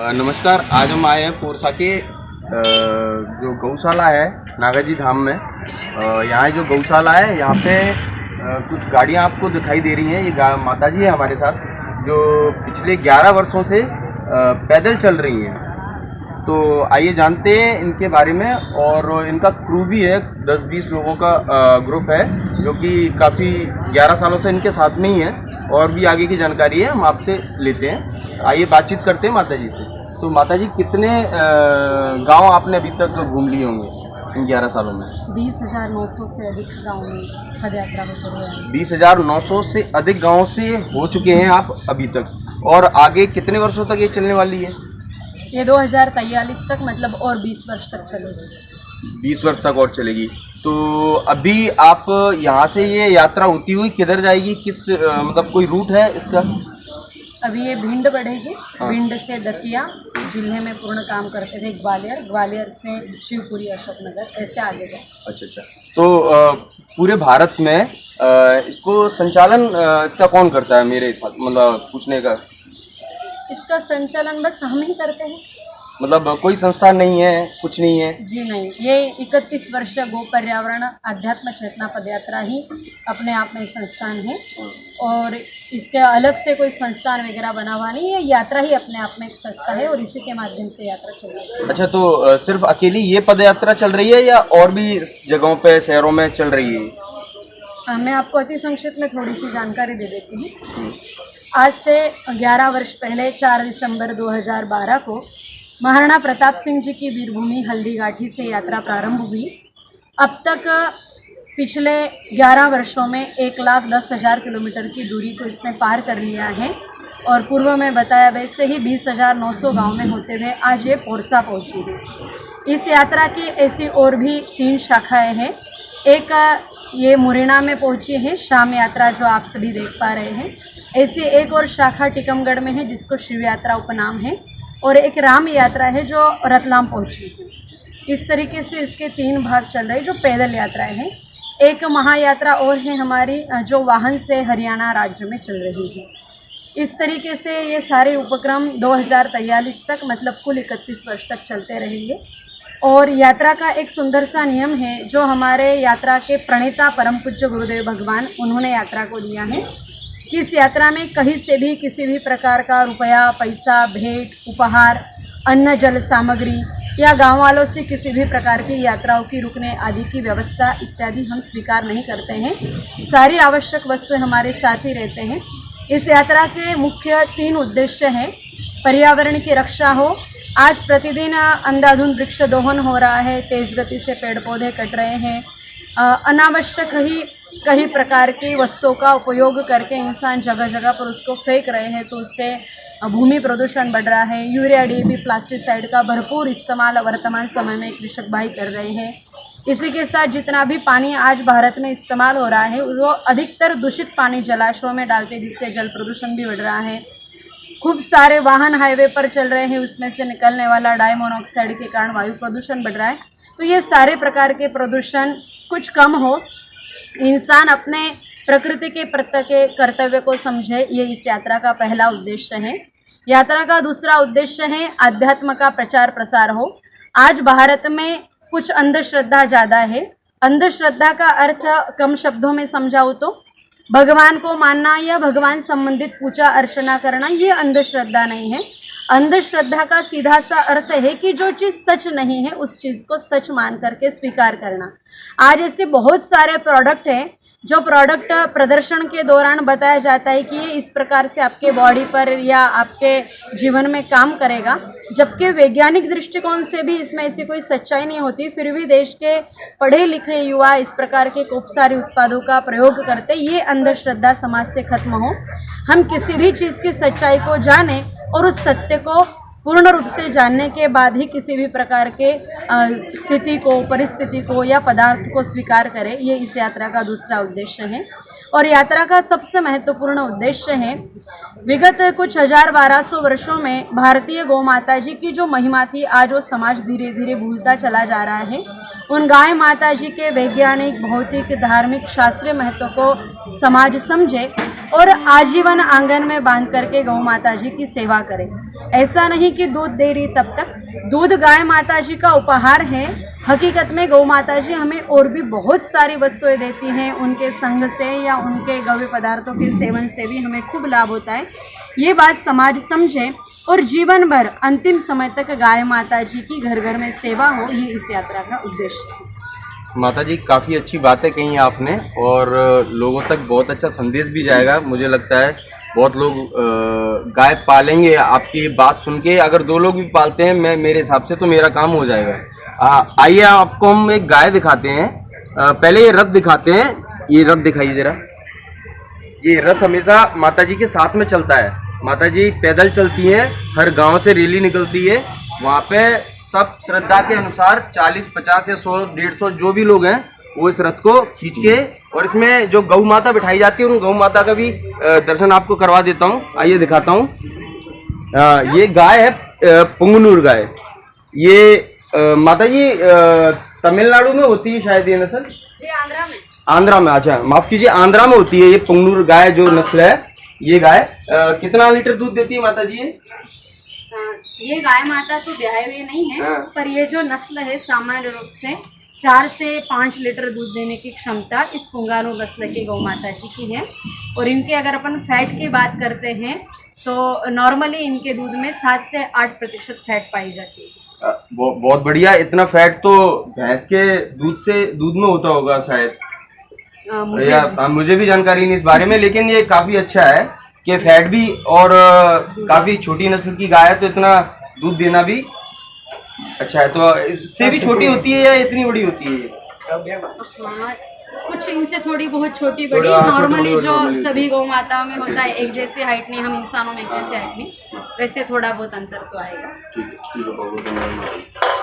नमस्कार। आज हम आए हैं पोरसा के जो गौशाला है नागाजी धाम में। यहाँ जो गौशाला है यहाँ पे कुछ गाड़ियाँ आपको दिखाई दे रही हैं। ये माताजी है हमारे साथ जो पिछले 11 वर्षों से पैदल चल रही हैं। तो आइए जानते हैं इनके बारे में। और इनका क्रू भी है, 10-20 लोगों का ग्रुप है जो कि काफ़ी 11 सालों से इनके साथ में ही है। और भी आगे की जानकारी है हम आपसे लेते हैं। आइए बातचीत करते हैं माता जी से। तो माता जी, कितने गांव आपने अभी तक घूम लिए होंगे इन 11 सालों में? 20,900 से अधिक गाँव में पद यात्रा में चले हैं। 20,900 से अधिक गाँव से हो चुके हैं आप अभी तक। और आगे कितने वर्षों तक ये चलने वाली है? ये 2043 तक, मतलब और 20 वर्ष तक चलेगी। 20 वर्ष तक और चलेगी। तो अभी आप यहाँ से ये यात्रा होती हुई किधर जाएगी? किस मतलब कोई रूट है इसका? अभी ये भिंड बढ़ेगी। हाँ। भिंड से दतिया जिले में पूर्ण काम करते थे, ग्वालियर से शिवपुरी, अशोकनगर, ऐसे आगे जाए। अच्छा। तो पूरे भारत में इसको संचालन इसका कौन करता है? मेरे साथ मतलब पूछने का, इसका संचालन बस हम ही करते हैं। मतलब कोई संस्था नहीं है, कुछ नहीं है? जी नहीं, ये 31 वर्षीय गो पर्यावरण अध्यात्म चेतना पदयात्रा ही अपने आप में संस्थान है। और इसके अलग से कोई संस्थान वगैरह बना हुआ नहीं है। यात्रा ही अपने आप में एक संस्था है और इसी के माध्यम से यात्रा चल रही है। अच्छा, तो सिर्फ अकेली ये पदयात्रा चल रही है या और भी जगहों पे, शहरों में चल रही है? मैं आपको अति संक्षिप्त में थोड़ी सी जानकारी दे देती हूँ। आज से 11 वर्ष पहले 4 दिसंबर 2012 को महाराणा प्रताप सिंह जी की वीरभूमि हल्दीघाटी से यात्रा प्रारंभ हुई। अब तक पिछले 11 वर्षों में 1,10,000 किलोमीटर की दूरी को इसने पार कर लिया है। और पूर्व में बताया वैसे ही 20,900 गांव में होते हुए आज ये पोरसा पहुंची है। इस यात्रा की ऐसी और भी 3 शाखाएं हैं। एक ये मुरैना में पहुंची है, शाम यात्रा जो आप सभी देख पा रहे हैं। ऐसी एक और शाखा टीकमगढ़ में है जिसको शिव यात्रा उपनाम है। और एक राम यात्रा है जो रतलाम पहुंची है। इस तरीके से इसके 3 भाग चल रहे हैं जो पैदल यात्राएं हैं। एक महायात्रा और है हमारी जो वाहन से हरियाणा राज्य में चल रही है। इस तरीके से ये सारे उपक्रम 2043 तक, मतलब कुल 31 वर्ष तक चलते रहेंगे। और यात्रा का एक सुंदर सा नियम है जो हमारे यात्रा के प्रणेता परम पूज्य गुरुदेव भगवान, उन्होंने यात्रा को दिया है कि इस यात्रा में कहीं से भी किसी भी प्रकार का रुपया, पैसा, भेंट, उपहार, अन्न, जल सामग्री या गांव वालों से किसी भी प्रकार की यात्राओं की रुकने आदि की व्यवस्था इत्यादि हम स्वीकार नहीं करते हैं। सारी आवश्यक वस्तुएं हमारे साथ ही रहते हैं। इस यात्रा के मुख्य 3 उद्देश्य हैं। पर्यावरण की रक्षा हो। आज प्रतिदिन अंधाधुंध वृक्ष दोहन हो रहा है, तेज गति से पेड़ पौधे कट रहे हैं। अनावश्यक ही कई प्रकार की वस्तुओं का उपयोग करके इंसान जगह जगह पर उसको फेंक रहे हैं, तो उससे भूमि प्रदूषण बढ़ रहा है। यूरिया, डीएपी, प्लास्टिसाइड का भरपूर इस्तेमाल वर्तमान समय में कृषक भाई कर रहे हैं। इसी के साथ जितना भी पानी आज भारत में इस्तेमाल हो रहा है वो अधिकतर दूषित पानी जलाशयों में डालते हैं, जिससे जल प्रदूषण भी बढ़ रहा है। खूब सारे वाहन हाईवे पर चल रहे हैं, उसमें से निकलने वाला डाई मोनोऑक्साइड के कारण वायु प्रदूषण बढ़ रहा है। तो ये सारे प्रकार के प्रदूषण कुछ कम हो, इंसान अपने प्रकृति के प्रति कर्तव्य को समझे, ये इस यात्रा का पहला उद्देश्य है। यात्रा का दूसरा उद्देश्य है आध्यात्म का प्रचार प्रसार हो। आज भारत में कुछ अंधश्रद्धा ज़्यादा है। अंधश्रद्धा का अर्थ कम शब्दों में समझाऊँ तो भगवान को मानना या भगवान संबंधित पूजा अर्चना करना, ये अंधश्रद्धा नहीं है। अंधश्रद्धा का सीधा सा अर्थ है कि जो चीज़ सच नहीं है उस चीज़ को सच मान करके स्वीकार करना। आज ऐसे बहुत सारे प्रोडक्ट हैं जो प्रोडक्ट प्रदर्शन के दौरान बताया जाता है कि ये इस प्रकार से आपके बॉडी पर या आपके जीवन में काम करेगा, जबकि वैज्ञानिक दृष्टिकोण से भी इसमें ऐसी कोई सच्चाई नहीं होती। फिर भी देश के पढ़े लिखे युवा इस प्रकार के खूब सारे उत्पादों का प्रयोग करते। ये अंधश्रद्धा समाज से खत्म हो। हम किसी भी चीज़ की सच्चाई को जाने और उस सत्य को पूर्ण रूप से जानने के बाद ही किसी भी प्रकार के स्थिति को, परिस्थिति को या पदार्थ को स्वीकार करें। ये इस यात्रा का दूसरा उद्देश्य है। और यात्रा का सबसे महत्वपूर्ण उद्देश्य है, विगत कुछ 1200 वर्षों में भारतीय गौ माता जी की जो महिमा थी, आज वो समाज धीरे धीरे भूलता चला जा रहा है। उन गाय माता जी के वैज्ञानिक, भौतिक, धार्मिक, शास्त्रीय महत्व को समाज समझे और आजीवन आंगन में बांध करके गौ माता जी की सेवा करें। ऐसा नहीं कि दूध दे रही तब तक, दूध गाय माता जी का उपहार है। हकीकत में गौ माता जी हमें और भी बहुत सारी वस्तुएं देती हैं, उनके संग से या उनके गव्य पदार्थों के सेवन से भी हमें खूब लाभ होता है। ये बात समाज समझे और जीवन भर अंतिम समय तक गाय माता जी की घर घर में सेवा हो, ये इस यात्रा का उद्देश्य है। माता जी काफ़ी अच्छी बातें कही हैं आपने और लोगों तक बहुत अच्छा संदेश भी जाएगा। मुझे लगता है बहुत लोग गाय पालेंगे आपकी बात सुन के। अगर 2 लोग भी पालते हैं मेरे हिसाब से तो मेरा काम हो जाएगा। आइए आपको हम एक गाय दिखाते हैं। पहले ये रथ दिखाते हैं। ये रथ दिखाइए जरा। ये रथ हमेशा माता जी के साथ में चलता है। माता जी पैदल चलती हैं, हर गांव से रैली निकलती है। वहाँ पे सब श्रद्धा के अनुसार 40, 50 या 100, 150 जो भी लोग हैं वो इस रथ को खींच के, और इसमें जो गौ माता बिठाई जाती है उन गौ माता का भी दर्शन आपको करवा देता हूँ। आइए दिखाता हूँ। ये गाय है पुंगनूर गाय। ये माता जी तमिलनाडु में होती है शायद ये नस्ल। जी आंध्रा में। आंध्रा में, अच्छा माफ कीजिए, आंध्रा में होती है ये पुंगनूर गाय जो नस्ल है। ये गाय कितना लीटर दूध देती है माता जी? ये गाय माता तो ब्याहे हुए नहीं है, पर ये जो नस्ल है सामान्य रूप से 4 से 5 लीटर दूध देने की क्षमता इस पुंगारू नस्ल की गौ माता जी की है। और इनके अगर अपन फैट की बात करते हैं तो नॉर्मली इनके दूध में 7 से 8% फैट पाई जाती है। बहुत बढ़िया। इतना फैट तो भैंस के दूध में होता होगा शायद। मुझे भी जानकारी नहीं इस बारे में, लेकिन ये काफी अच्छा है कि फैट भी, और काफी छोटी नस्ल की गाय है तो इतना दूध देना भी अच्छा है। तो इससे भी छोटी होती है या इतनी बड़ी होती है? हाँ, कुछ इनसे थोड़ी बहुत छोटी बड़ी, नॉर्मली जो सभी गौ माताओं में होता है एक जैसे हाइट नहीं, हम इंसानों में एक जैसे हाइट नहीं, वैसे थोड़ा बहुत अंतर तो आएगा। ठीक है, बहुत धन्यवाद।